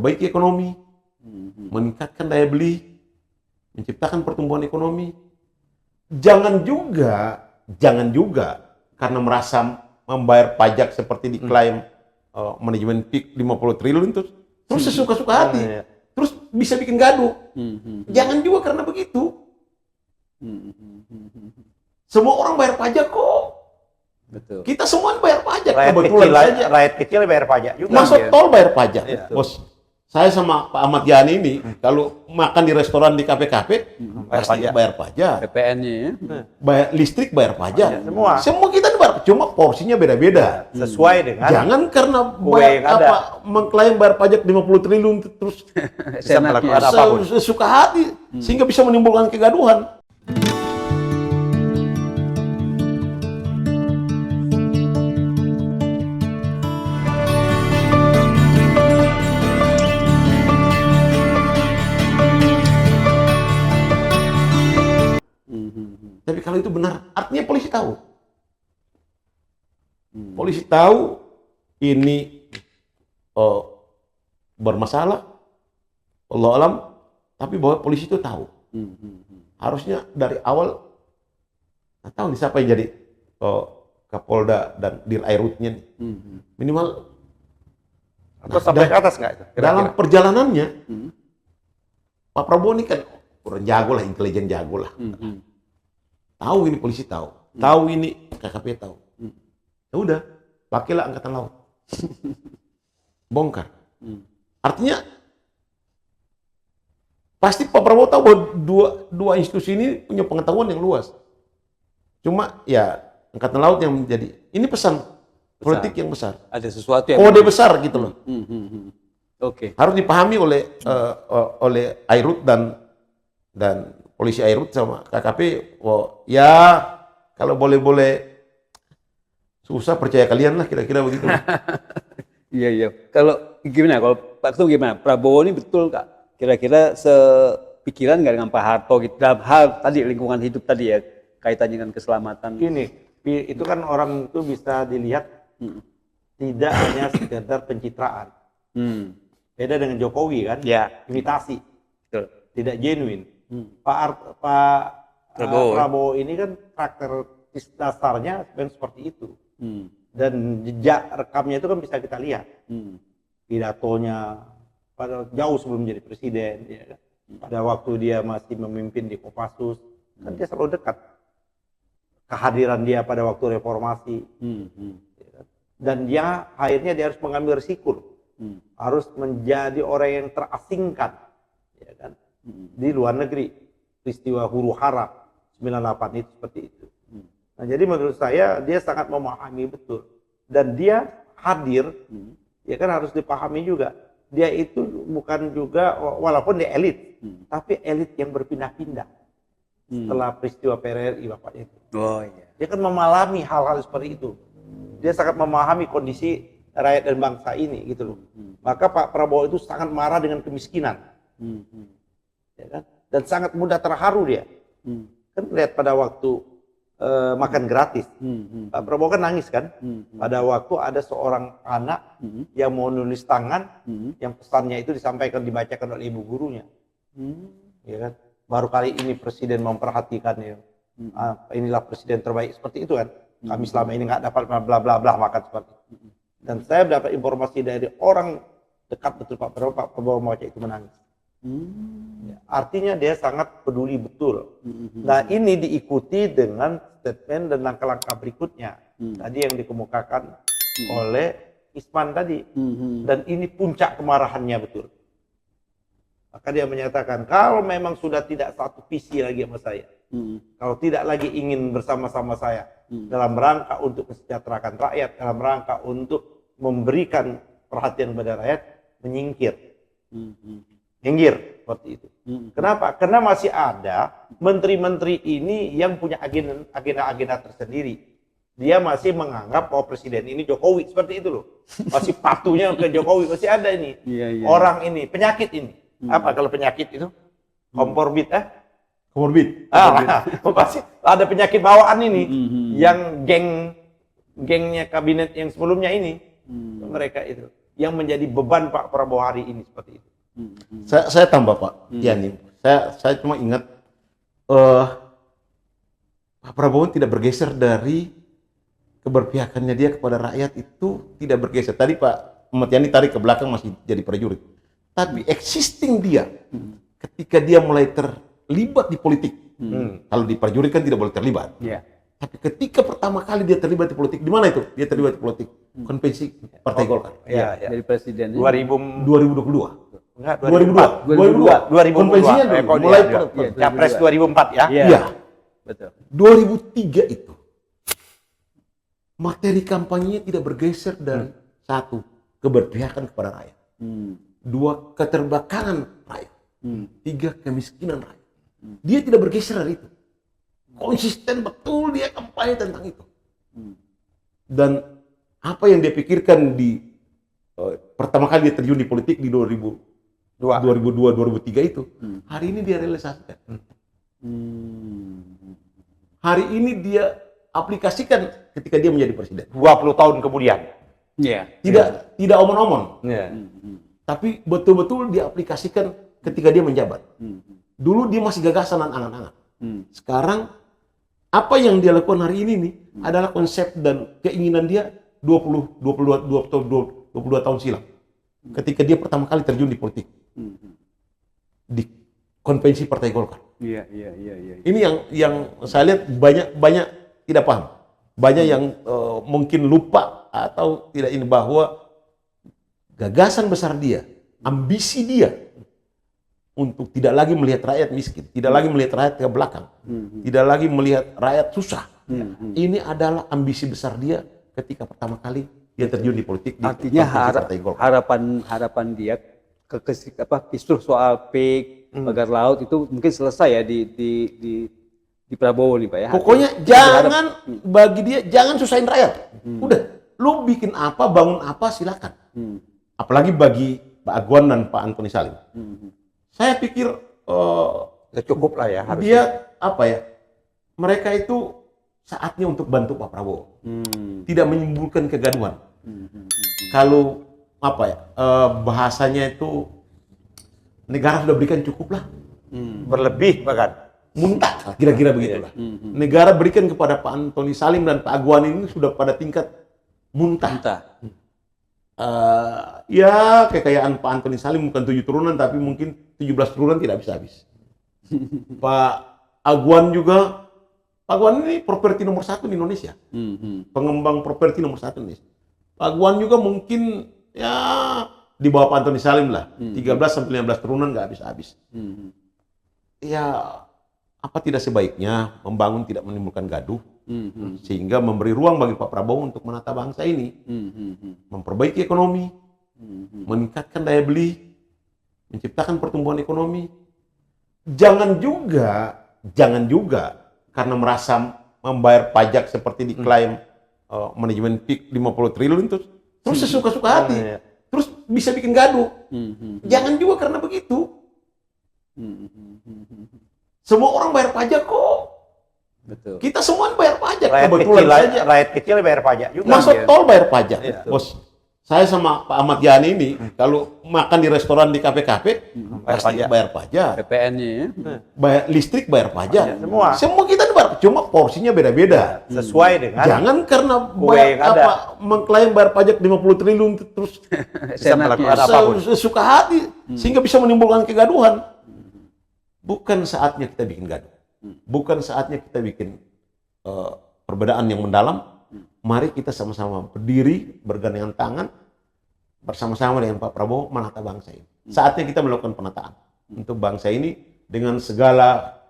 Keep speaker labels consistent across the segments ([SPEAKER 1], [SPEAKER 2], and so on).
[SPEAKER 1] memperbaiki ekonomi, meningkatkan daya beli, menciptakan pertumbuhan ekonomi. Jangan juga karena merasa membayar pajak seperti diklaim manajemen PIK 50 triliun terus sesuka-suka hati. Terus bisa bikin gaduh. Jangan juga karena begitu. Semua orang bayar pajak kok.
[SPEAKER 2] Betul.
[SPEAKER 1] Kita semua bayar pajak. Rakyat
[SPEAKER 3] kecil bayar pajak juga.
[SPEAKER 1] Masuk tol bayar pajak.
[SPEAKER 2] Ya.
[SPEAKER 1] Bos, saya sama Pak Ahmad Yani ini kalau makan di restoran di kafe-kafe pasti bayar pajak.
[SPEAKER 2] PPN-nya ya.
[SPEAKER 1] Bayar listrik, bayar pajak.
[SPEAKER 3] Semua
[SPEAKER 1] kita bayar, cuma porsinya beda-beda.
[SPEAKER 3] sesuai dengan
[SPEAKER 1] Jangan karena mengklaim bayar pajak 50 triliun terus
[SPEAKER 3] bisa melakukan apapun.
[SPEAKER 1] Sesuka hati sehingga bisa menimbulkan kegaduhan. Tapi kalau itu benar, artinya polisi tahu. Polisi tahu ini bermasalah, Allah alam, tapi bahwa polisi itu tahu. Harusnya dari awal, nggak tahu nih siapa yang jadi Kapolda dan Dir Airutnya nih. Minimal
[SPEAKER 3] atau sampai ke atas nggak itu?
[SPEAKER 1] Dalam perjalanannya, Pak Prabowo ini kan kurang jago lah, intelijen jago lah. Tahu ini polisi tahu, tahu ini KKP tahu. Ya udah, pakailah angkatan laut, bongkar. Artinya pasti Pak Prabowo tahu bahwa dua institusi ini punya pengetahuan yang luas. Cuma ya angkatan laut yang menjadi ini pesan politik yang besar.
[SPEAKER 2] Ada sesuatu yang
[SPEAKER 1] kode besar gitu loh.
[SPEAKER 2] Oke.
[SPEAKER 1] Harus dipahami oleh Airut dan polisi Airut sama KKP, ya kalau boleh susah percaya kalian lah kira-kira begitu.
[SPEAKER 2] Iya. Kalau gimana? Kalau Pak Ketum gimana? Prabowo ini betul nggak? Kira-kira sepikiran nggak dengan Pak Harto gitu dalam hal tadi lingkungan hidup tadi ya kaitannya dengan keselamatan?
[SPEAKER 3] Gini, itu kan orang itu bisa dilihat tidak hanya sekedar pencitraan. Beda dengan Jokowi kan?
[SPEAKER 2] Ya.
[SPEAKER 3] Imitasi,
[SPEAKER 2] Betul.
[SPEAKER 3] tidak genuine. Pak
[SPEAKER 2] Prabowo.
[SPEAKER 3] Prabowo ini kan karakteristik dasarnya seperti itu. Dan jejak rekamnya itu kan bisa kita lihat. Pidatonya pada jauh sebelum jadi presiden, ya kan? Pada waktu dia masih memimpin di Kopassus, kan dia selalu dekat. Kehadiran dia pada waktu reformasi, ya kan? Dan dia akhirnya dia harus mengambil risiko, harus menjadi orang yang terasingkan, ya kan? Di luar negeri. Peristiwa huru hara 98 itu seperti itu. Nah, jadi menurut saya dia sangat memahami betul, dan dia hadir, ya kan harus dipahami juga. Dia itu bukan juga walaupun dia elit, tapi elit yang berpindah-pindah setelah peristiwa PRRI Bapak itu.
[SPEAKER 2] Oh iya.
[SPEAKER 3] Dia kan mengalami hal-hal seperti itu. Dia sangat memahami kondisi rakyat dan bangsa ini gitu loh. Maka Pak Prabowo itu sangat marah dengan kemiskinan. Ya kan? Dan sangat mudah terharu dia. Kan lihat pada waktu makan gratis. Pak Prabowo kan nangis kan? Pada waktu ada seorang anak yang mau nulis tangan, yang pesannya itu disampaikan, dibacakan oleh ibu gurunya. Ya kan? Baru kali ini presiden memperhatikan ya. Inilah presiden terbaik, seperti itu kan? Kami selama ini nggak dapat bla bla bla makan seperti itu. Dan saya mendapat informasi dari orang dekat betul Pak Prabowo membaca itu menangis. Ya, artinya dia sangat peduli betul. Nah, ini diikuti dengan statement dan langkah-langkah berikutnya tadi yang dikemukakan oleh Isman tadi. Dan ini puncak kemarahannya betul. Maka dia menyatakan kalau memang sudah tidak satu visi lagi sama saya, kalau tidak lagi ingin bersama-sama saya dalam rangka untuk kesejahteraan rakyat, dalam rangka untuk memberikan perhatian kepada rakyat, menyingkir. Minggir seperti itu. Kenapa? Karena masih ada menteri-menteri ini yang punya agenda-agenda tersendiri. Dia masih menganggap bahwa presiden ini Jokowi, seperti itu loh. Masih patuhnya ke Jokowi, masih ada ini. Orang ini, penyakit ini. Apa kalau penyakit itu? Komorbid,
[SPEAKER 1] Komorbid.
[SPEAKER 3] Pasti ada penyakit bawaan ini yang gengnya kabinet yang sebelumnya ini. Mereka itu yang menjadi beban Pak Prabowo hari ini seperti itu?
[SPEAKER 1] Saya tambah Pak Yani. Saya cuma ingat Pak Prabowo tidak bergeser dari keberpihakannya dia kepada rakyat, itu tidak bergeser. Tadi Pak Ahmad Yani tarik ke belakang masih jadi prajurit. Tapi existing dia ketika dia mulai terlibat di politik. Kalau di prajurit kan tidak boleh terlibat.
[SPEAKER 2] Iya.
[SPEAKER 1] Tapi ketika pertama kali dia terlibat di politik, di mana itu? Dia terlibat di politik konvensi Partai Golkar.
[SPEAKER 3] Iya, ya.
[SPEAKER 2] Dari presiden
[SPEAKER 1] 2022.
[SPEAKER 3] Enggak,
[SPEAKER 1] 2002. Konvensinya mulai
[SPEAKER 3] Capres 2004 ya.
[SPEAKER 1] Iya.
[SPEAKER 2] Betul.
[SPEAKER 1] 2003 itu materi kampanyenya tidak bergeser dari satu, keberpihakan kepada rakyat. Dua, keterbelakangan rakyat. Tiga, kemiskinan rakyat. Dia tidak bergeser dari itu. Konsisten betul dia kampanye tentang itu. Dan apa yang dia pikirkan di pertama kali dia terjun di politik di 2002-2003 itu, hari ini dia realisasikan. Hari ini dia aplikasikan ketika dia menjadi presiden.
[SPEAKER 3] 20 tahun kemudian.
[SPEAKER 2] Iya.
[SPEAKER 1] Tidak omon-omon,
[SPEAKER 3] Iya.
[SPEAKER 1] tapi betul-betul dia aplikasikan ketika dia menjabat. Dulu dia masih gagasan dan angan-angan. Sekarang apa yang dia lakukan hari ini nih adalah konsep dan keinginan dia 22 tahun silam. Ketika dia pertama kali terjun di politik. Di konvensi Partai Golkar.
[SPEAKER 2] Iya.
[SPEAKER 1] Ini yang saya lihat banyak tidak paham. Banyak yang mungkin lupa atau tidak ini bahwa gagasan besar dia, ambisi dia untuk tidak lagi melihat rakyat miskin, tidak lagi melihat rakyat ke belakang, tidak lagi melihat rakyat susah. Ini adalah ambisi besar dia ketika pertama kali dia terjun di politik.
[SPEAKER 2] Artinya
[SPEAKER 1] Partai Golkar.
[SPEAKER 2] harapan dia kisruh soal PIK, pagar laut itu mungkin selesai ya di Prabowo nih Pak ya.
[SPEAKER 1] Pokoknya bagi dia jangan susahin rakyat. Udah, lu bikin apa, bangun apa silakan. Apalagi bagi Pak Agwan dan Pak Antoni Salim. Saya pikir
[SPEAKER 3] Ya cukup lah ya harusnya.
[SPEAKER 1] dia apa ya? Mereka itu saatnya untuk bantu Pak Prabowo. Tidak menimbulkan kegaduhan. Kalau apa ya? Bahasanya itu negara sudah berikan cukup lah.
[SPEAKER 3] Berlebih bahkan.
[SPEAKER 1] Muntah, kira-kira begitulah. Negara berikan kepada Pak Antoni Salim dan Pak Agwan ini sudah pada tingkat muntah. Ya kekayaan Pak Antoni Salim bukan 7 turunan tapi mungkin 17 turunan tidak bisa habis. Pak Agwan juga, Pak Agwan ini properti nomor 1 di Indonesia. Pengembang properti nomor 1 di Indonesia. Pak Agwan juga mungkin ya di bawah Pak Antoni Salim lah. 13-15 turunan nggak habis-habis. Ya apa tidak sebaiknya membangun tidak menimbulkan gaduh, sehingga memberi ruang bagi Pak Prabowo untuk menata bangsa ini, memperbaiki ekonomi, meningkatkan daya beli, menciptakan pertumbuhan ekonomi. Jangan juga karena merasa membayar pajak seperti diklaim manajemen PIK 50 triliun terus sesuka-suka hati, terus bisa bikin gaduh. Jangan juga karena begitu. Semua orang bayar pajak kok.
[SPEAKER 2] Betul.
[SPEAKER 1] Kita semua bayar pajak.
[SPEAKER 3] Rakyat kecil bayar pajak juga.
[SPEAKER 1] Masuk tol bayar pajak. Bos, saya sama Pak Ahmad Yani ini kalau makan di restoran di kafe-kafe pasti bayar pajak.
[SPEAKER 2] PPN-nya ya.
[SPEAKER 1] Bayar listrik bayar pajak.
[SPEAKER 3] Semua
[SPEAKER 1] kita bayar, cuma porsinya beda-beda.
[SPEAKER 3] sesuai dengan.
[SPEAKER 1] Jangan karena
[SPEAKER 3] yang ada.
[SPEAKER 1] mengklaim bayar pajak 50 triliun terus
[SPEAKER 3] Bisa melakukan apapun.
[SPEAKER 1] sesuka hati sehingga bisa menimbulkan kegaduhan. Bukan saatnya kita bikin gaduh. Bukan saatnya kita bikin perbedaan yang mendalam. Mari kita sama-sama berdiri, bergandengan tangan, bersama-sama dengan Pak Prabowo menata bangsa ini. Saatnya kita melakukan penataan untuk bangsa ini dengan segala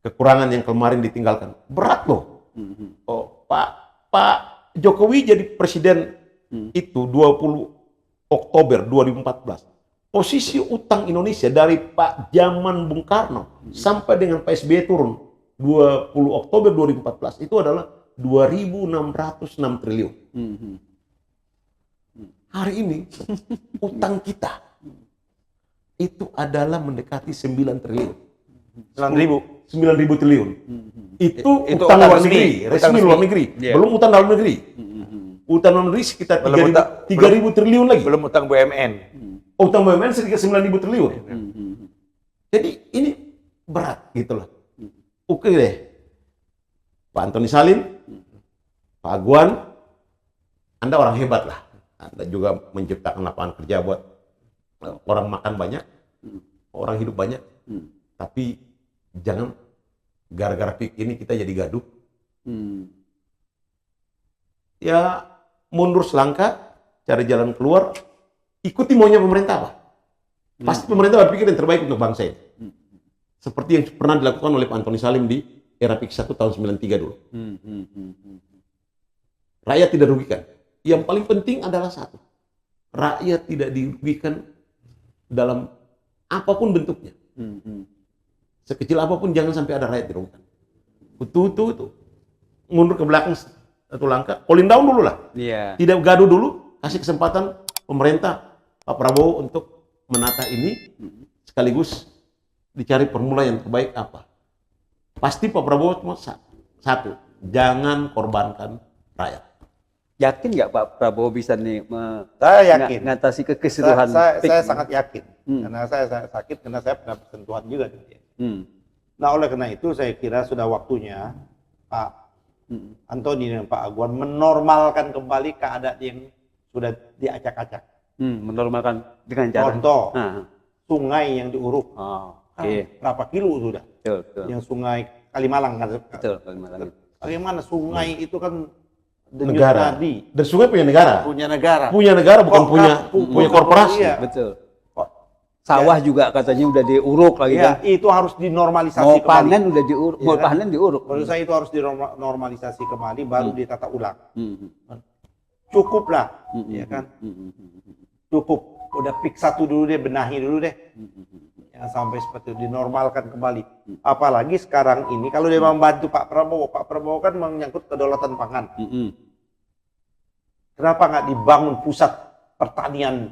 [SPEAKER 1] kekurangan yang kemarin ditinggalkan. Berat loh. Pak Jokowi jadi presiden itu 20 Oktober 2014. Posisi utang Indonesia dari Pak zaman Bung Karno sampai dengan Pak SBY turun 20 Oktober 2014 itu adalah 2.606 triliun. Hari ini utang kita itu adalah mendekati 9 triliun. 9.000 triliun. Itu utang luar negeri, resmi luar negeri. Belum utang dalam negeri. Utang non negeri sekitar
[SPEAKER 3] Belum
[SPEAKER 1] 3.000 triliun lagi.
[SPEAKER 3] Belum utang BUMN.
[SPEAKER 1] Utang BUMN sekitar 9.000 triliun. Jadi ini berat gitu loh. Oke deh. Pak Antoni Salim, Pak Aguan, Anda orang hebat lah. Anda juga menciptakan lapangan kerja buat orang makan banyak, orang hidup banyak. Tapi jangan gara-gara PIK ini kita jadi gaduh. Ya mundur selangkah, cari jalan keluar, ikuti maunya pemerintah apa. Pasti pemerintah berpikir yang terbaik untuk bangsa ini. Seperti yang pernah dilakukan oleh Pak Antoni Salim di era PIK 1 tahun 93 dulu. Rakyat tidak dirugikan. Yang paling penting adalah satu. Rakyat tidak dirugikan dalam apapun bentuknya. Sekecil apapun jangan sampai ada rakyat dirugikan. Itu. Mundur ke belakang satu langkah. Cooling down dulu lah.
[SPEAKER 2] Iya.
[SPEAKER 1] Tidak gaduh dulu. Kasih kesempatan pemerintah Pak Prabowo untuk menata ini. Sekaligus dicari formula yang terbaik apa. Pasti Pak Prabowo cuma satu. Jangan korbankan rakyat.
[SPEAKER 2] Yakin nggak Pak Prabowo bisa nih
[SPEAKER 3] Saya yakin.
[SPEAKER 2] mengatasi keseluruhan
[SPEAKER 3] Saya sangat yakin. Karena saya sakit, karena saya pernah bersentuhan juga dengan dia. Nah, oleh karena itu saya kira sudah waktunya Pak Antoni dan Pak Aguan menormalkan kembali keadaan yang sudah diacak-acak.
[SPEAKER 2] Menormalkan dengan cara.
[SPEAKER 3] Contoh, sungai yang diuruk.
[SPEAKER 2] Oke.
[SPEAKER 3] Berapa kilo sudah?
[SPEAKER 2] Betul.
[SPEAKER 3] Yang sungai Kalimalang kan?
[SPEAKER 2] Betul, Kalimalang.
[SPEAKER 3] Bagaimana sungai itu kan denyut
[SPEAKER 1] Negara.
[SPEAKER 3] nadi.
[SPEAKER 1] Dan sungai punya negara.
[SPEAKER 3] Punya negara.
[SPEAKER 1] Punya negara bukan
[SPEAKER 3] Kok
[SPEAKER 1] punya korporasi.
[SPEAKER 3] Iya.
[SPEAKER 2] Betul. Sawah juga katanya udah diuruk lagi
[SPEAKER 3] Ya,
[SPEAKER 2] kan.
[SPEAKER 3] itu harus dinormalisasi
[SPEAKER 2] Mau
[SPEAKER 3] kembali.
[SPEAKER 2] panen udah diuruk,
[SPEAKER 3] Iya
[SPEAKER 2] mau
[SPEAKER 3] kan?
[SPEAKER 2] panen diuruk.
[SPEAKER 3] Menurut saya itu harus dinormalisasi kembali, baru ditata ulang. Cukup lah, ya kan? Cukup. Udah PIK 1 dulu deh, benahi dulu deh. Ya, sampai seperti itu, dinormalkan kembali. Apalagi sekarang ini, kalau dia membantu Pak Prabowo kan menyangkut kedaulatan pangan. Kenapa nggak dibangun pusat pertanian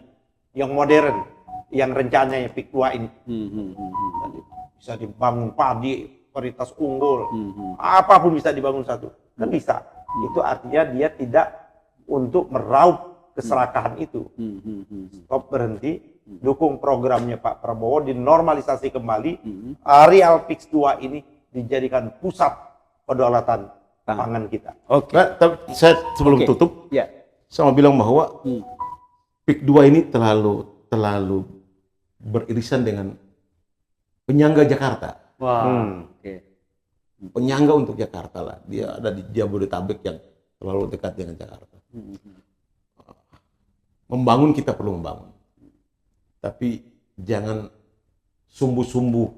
[SPEAKER 3] yang modern, yang rencananya PIK 2 ini? Bisa dibangun padi, varietas unggul, apapun bisa dibangun satu. Kan bisa. Itu artinya dia tidak untuk meraup keserakahan itu. Stop, berhenti, dukung programnya Pak Prabowo, dinormalisasi kembali, areal PIK 2 ini dijadikan pusat kedaulatan pangan kita.
[SPEAKER 2] Oke.
[SPEAKER 1] Nah, saya sebelum
[SPEAKER 2] Oke.
[SPEAKER 1] tutup,
[SPEAKER 2] Ya.
[SPEAKER 1] saya mau bilang bahwa PIK 2 ini terlalu beririsan dengan penyangga Jakarta.
[SPEAKER 2] Wah. Oke.
[SPEAKER 1] Penyangga untuk Jakarta lah. Dia ada di Jabodetabek yang terlalu dekat dengan Jakarta. Membangun kita perlu membangun. Tapi jangan sumbu-sumbu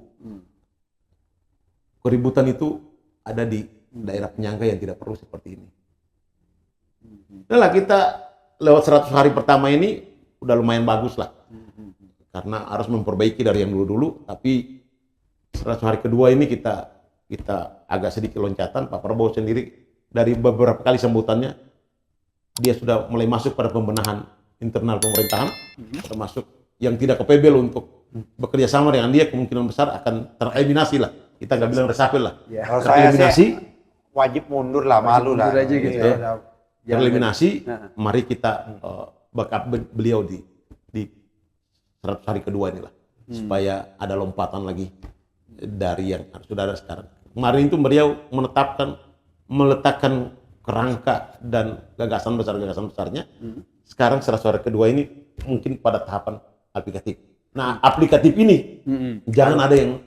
[SPEAKER 1] keributan itu ada di daerah penyangga yang tidak perlu seperti ini. Nah kita lewat 100 hari pertama ini udah lumayan bagus lah. Karena harus memperbaiki dari yang dulu-dulu, tapi 100 hari kedua ini kita agak sedikit loncatan. Pak Prabowo sendiri dari beberapa kali sambutannya, dia sudah mulai masuk pada pembenahan internal pemerintahan, termasuk yang tidak capable untuk bekerja sama dengan dia, kemungkinan besar akan tereliminasi lah. Kita nggak bilang reshuffle lah.
[SPEAKER 3] Kalau saya
[SPEAKER 1] Tereliminasi,
[SPEAKER 3] sih wajib mundur lah, malu lah.
[SPEAKER 2] mundur aja gitu
[SPEAKER 3] Iya,
[SPEAKER 2] ya.
[SPEAKER 3] udah.
[SPEAKER 1] tereliminasi, mari kita backup beliau di 100 hari kedua inilah, supaya ada lompatan lagi dari yang sudah ada sekarang. Kemarin itu beliau meletakkan kerangka dan gagasan besarnya. Sekarang 100 hari kedua ini mungkin pada tahapan aplikatif. Nah, aplikatif ini jangan ada yang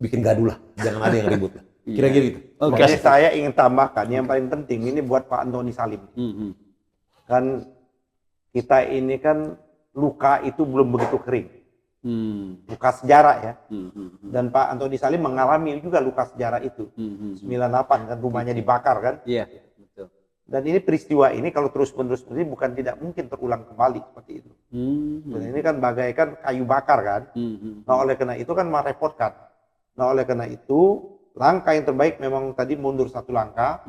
[SPEAKER 1] bikin gaduh lah, jangan ada yang ribut lah. Kira-kira gitu. Terima
[SPEAKER 3] Jadi
[SPEAKER 1] kasih.
[SPEAKER 3] saya ingin tambahkan yang paling penting ini buat Pak Antoni Salim. Kan kita ini kan luka itu belum begitu kering. Luka sejarah ya. Dan Pak Antoni Salim mengalami juga luka sejarah itu. 98 kan rumahnya dibakar kan.
[SPEAKER 2] Iya, betul.
[SPEAKER 3] Dan ini peristiwa ini kalau terus-menerus ini bukan tidak mungkin terulang kembali seperti itu. Dan ini kan bagaikan kayu bakar kan. Nah oleh karena itu kan merepotkan. Nah oleh karena itu langkah yang terbaik memang tadi mundur satu langkah.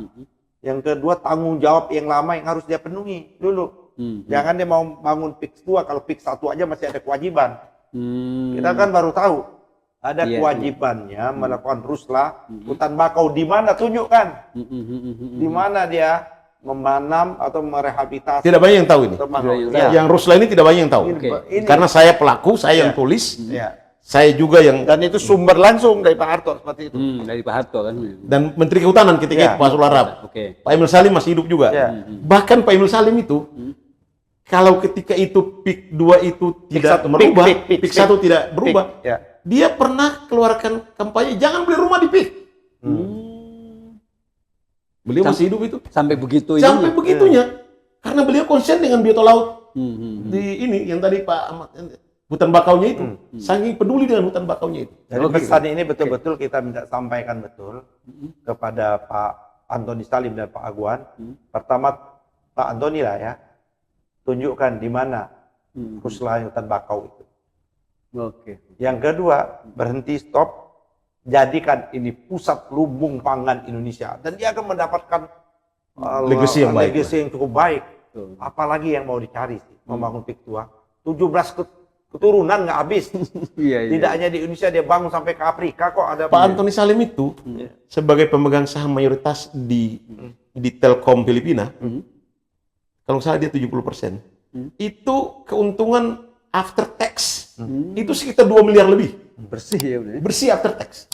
[SPEAKER 3] Yang kedua tanggung jawab yang lama yang harus dia penuhi dulu. Jangan dia mau bangun PIK 2 kalau PIK 1 aja masih ada kewajiban. Kita kan baru tahu ada kewajibannya melakukan ruslah hutan bakau di mana tunjukkan. Di mana dia memanam atau merehabilitasi.
[SPEAKER 1] Tidak banyak yang tahu ini.
[SPEAKER 3] atau
[SPEAKER 1] Yang Rusla ini tidak banyak yang tahu.
[SPEAKER 3] Ini- ini-
[SPEAKER 1] Karena saya pelaku, saya yang tulis,
[SPEAKER 3] Ya.
[SPEAKER 1] saya juga yang
[SPEAKER 3] Dan itu sumber langsung dari Pak Harto seperti itu.
[SPEAKER 2] Dari Pak Harto kan.
[SPEAKER 1] dan Menteri Kehutanan ketika
[SPEAKER 3] Ya.
[SPEAKER 1] itu Pak Sul Arab.
[SPEAKER 2] Oke.
[SPEAKER 1] Pak Emil Salim masih hidup juga.
[SPEAKER 3] Ya.
[SPEAKER 1] Bahkan Pak Emil Salim itu kalau ketika itu PIK 2 itu tidak
[SPEAKER 3] satu,
[SPEAKER 1] merubah,
[SPEAKER 3] PIK
[SPEAKER 1] PIK 1 tidak berubah,
[SPEAKER 3] Ya.
[SPEAKER 1] dia pernah keluarkan kampanye jangan beli rumah di PIK. Beliau masih hidup itu.
[SPEAKER 2] Sampai begitu
[SPEAKER 1] Sampai
[SPEAKER 2] ininya.
[SPEAKER 1] begitunya. Karena beliau konsen dengan biota laut
[SPEAKER 2] Hmm.
[SPEAKER 1] di ini yang tadi Pak Ahmad, hutan bakaunya itu. Saking peduli dengan hutan bakaunya itu.
[SPEAKER 3] Jadi
[SPEAKER 2] Oke.
[SPEAKER 3] pesan ini betul-betul kita minta sampaikan betul kepada Pak Antoni Salim dan Pak Aguan. Pertama Pak Antoni lah ya, tunjukkan di mana Rusla hutan bakau itu.
[SPEAKER 2] Oke.
[SPEAKER 3] Yang kedua, berhenti stop, jadikan ini pusat lumbung pangan Indonesia dan dia akan mendapatkan
[SPEAKER 1] Legacy yang baik.
[SPEAKER 3] legacy yang cukup baik.
[SPEAKER 2] Betul.
[SPEAKER 3] Apalagi yang mau dicari sih, membangun PIK 2. 17 keturunan nggak habis.
[SPEAKER 2] Iya, iya.
[SPEAKER 3] Tidak hanya di Indonesia, dia bangun sampai ke Afrika kok ada.
[SPEAKER 1] Pak Antoni Salim itu sebagai pemegang saham mayoritas di Telkom Filipina, kalau nggak salah dia 70%. Itu keuntungan after tax itu sekitar 2 miliar lebih.
[SPEAKER 2] Bersih ya benar.
[SPEAKER 1] Bersih after tax.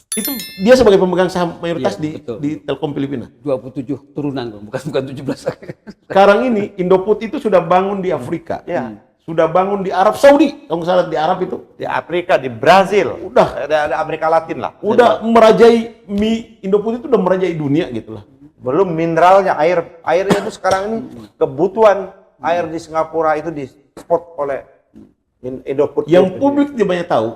[SPEAKER 1] Itu dia sebagai pemegang saham mayoritas
[SPEAKER 2] Iya, betul.
[SPEAKER 1] di Telkom Filipina.
[SPEAKER 2] 27 turunan kok, bukan 17.
[SPEAKER 1] Sekarang ini Indofood itu sudah bangun di Afrika.
[SPEAKER 3] Ya.
[SPEAKER 1] Sudah bangun di Arab Saudi. Kalau nggak salah di Arab itu.
[SPEAKER 3] Di Afrika, di Brazil,
[SPEAKER 1] Udah.
[SPEAKER 3] ada Amerika Latin lah.
[SPEAKER 1] Udah merajai mie Indofood itu udah merajai dunia gitu lah.
[SPEAKER 3] Belum mineralnya, airnya itu sekarang ini kebutuhan air di Singapura itu di spot oleh Indofood.
[SPEAKER 1] Yang publik tidak banyak tahu,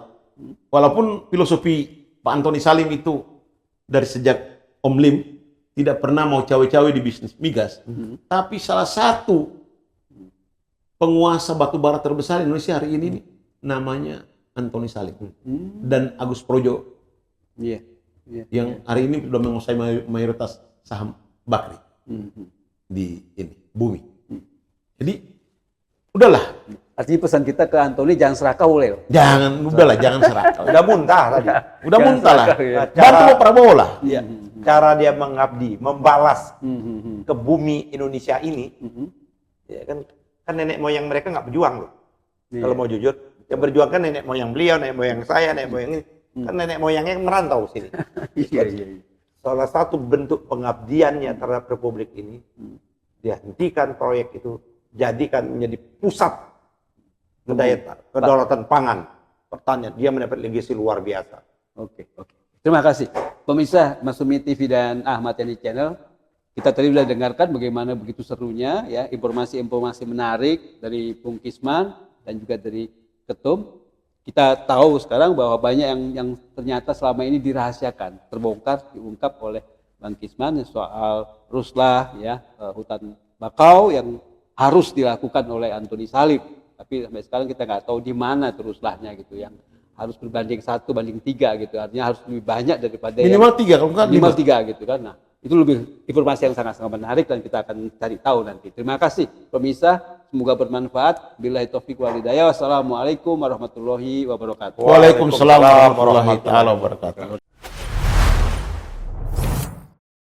[SPEAKER 1] walaupun filosofi Pak Antoni Salim itu dari sejak Om Lim tidak pernah mau cawe-cawe di bisnis migas, tapi salah satu penguasa batu bara terbesar Indonesia hari ini nih, namanya Antoni Salim dan Agus Projo
[SPEAKER 2] Iya. Iya.
[SPEAKER 1] yang hari ini sudah menguasai mayoritas saham Bakri di ini bumi. Jadi udahlah,
[SPEAKER 3] Artinya pesan kita ke Antoni jangan serakah ulil.
[SPEAKER 1] udahlah jangan serakah.
[SPEAKER 3] Udah muntah tadi.
[SPEAKER 1] Udah
[SPEAKER 2] Jangan
[SPEAKER 1] muntah lah.
[SPEAKER 2] serakah, ya.
[SPEAKER 1] Bantu Pak Prabowo lah.
[SPEAKER 3] Iya. Cara dia mengabdi, membalas ke bumi Indonesia ini, ya kan nenek moyang mereka nggak berjuang loh. Kalau mau jujur, yang berjuang kan nenek moyang beliau, nenek moyang saya, nenek moyang ini. Kan nenek moyangnya merantau sini.
[SPEAKER 2] Iya, iya.
[SPEAKER 3] Salah satu bentuk pengabdiannya terhadap Republik ini, dia hentikan proyek itu, jadikan menjadi pusat kedaulatan pangan, pertanian. Dia mendapat legasi luar biasa.
[SPEAKER 2] Oke, oke. Terima kasih. Pemirsa Masumi TV dan Ahmad Yani Channel, kita tadi sudah dengarkan bagaimana begitu serunya ya informasi-informasi menarik dari Bung Kisman dan juga dari Ketum. Kita tahu sekarang bahwa banyak yang ternyata selama ini dirahasiakan, terbongkar, diungkap oleh Bang Kisman soal Ruslah ya, hutan bakau yang harus dilakukan oleh Antoni Salim. Tapi sampai sekarang kita nggak tahu di mana Ruslahnya gitu, yang harus berbanding 1 banding 3 gitu, artinya harus lebih banyak daripada
[SPEAKER 1] Minimal 3 kalau enggak
[SPEAKER 2] minimal
[SPEAKER 1] 5.
[SPEAKER 2] 3 gitu kan. Nah, itu lebih informasi yang sangat-sangat menarik dan kita akan cari tahu nanti. Terima kasih pemirsa, semoga bermanfaat. Billahi taufiq wal hidayah. Wassalamualaikum warahmatullahi wabarakatuh.
[SPEAKER 1] Waalaikumsalam warahmatullahi wabarakatuh.